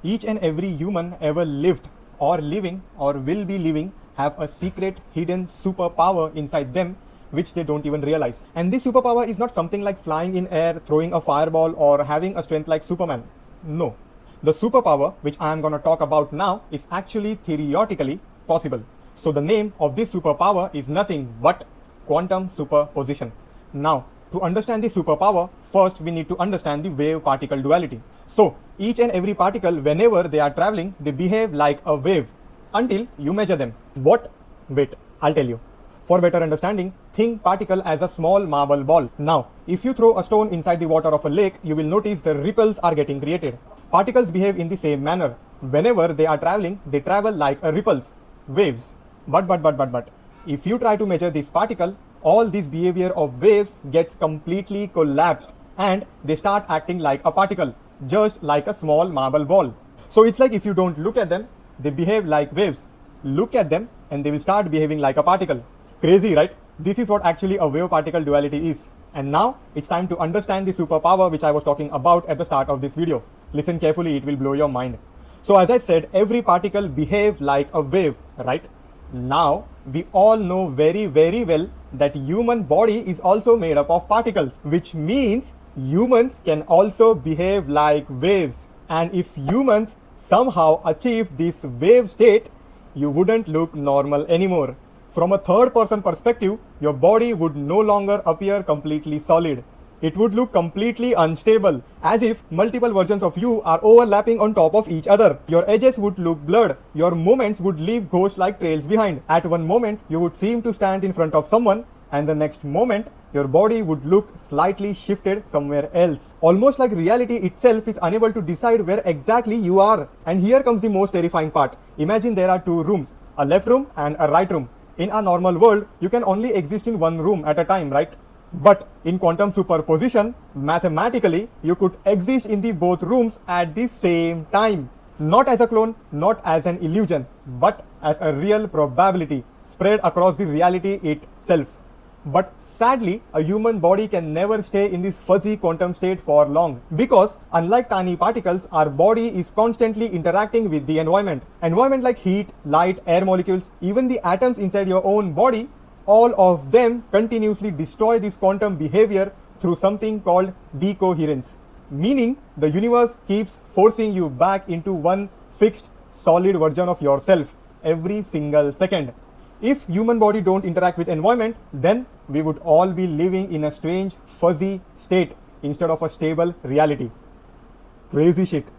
Each and every human ever lived or living or will be living have a secret hidden superpower inside them which they don't even realize. And this superpower is not something like flying in air, throwing a fireball, or having a strength like Superman. No. The superpower which I am going to talk about now is actually theoretically possible. So the name of this superpower is nothing but quantum superposition. Now, to understand the superpower, first we need to understand the wave-particle duality. So, each and every particle, whenever they are traveling, they behave like a wave until you measure them. What? Wait, I'll tell you. For better understanding, think particle as a small marble ball. Now, if you throw a stone inside the water of a lake, you will notice the ripples are getting created. Particles behave in the same manner. Whenever they are traveling, they travel like a ripples, waves. But, if you try to measure this particle, all this behavior of waves gets completely collapsed and they start acting like a particle, just like a small marble ball. So it's like if you don't look at them, they behave like waves. Look at them and they will start behaving like a particle. Crazy, right? This is what actually a wave-particle duality is. And now it's time to understand the superpower which I was talking about at the start of this video. Listen carefully, it will blow your mind. So as I said, every particle behaves like a wave, right? Now, we all know very well that human body is also made up of particles, which means humans can also behave like waves. And if humans somehow achieve this wave state, you wouldn't look normal anymore. From a third-person perspective, your body would no longer appear completely solid. It would look completely unstable, as if multiple versions of you are overlapping on top of each other. Your edges would look blurred. Your movements would leave ghost-like trails behind. At one moment, you would seem to stand in front of someone, and the next moment, your body would look slightly shifted somewhere else. Almost like reality itself is unable to decide where exactly you are. And here comes the most terrifying part. Imagine there are two rooms, a left room and a right room. In a normal world, you can only exist in one room at a time, right? But in quantum superposition, mathematically, you could exist in the both rooms at the same time. Not as a clone, not as an illusion, but as a real probability spread across the reality itself. But sadly, a human body can never stay in this fuzzy quantum state for long, because unlike tiny particles, our body is constantly interacting with the environment. Environment like heat, light, air molecules, even the atoms inside your own body, all of them continuously destroy this quantum behavior through something called decoherence. Meaning, the universe keeps forcing you back into one fixed, solid version of yourself every single second. If human body don't interact with environment, then we would all be living in a strange, fuzzy state instead of a stable reality. Crazy shit.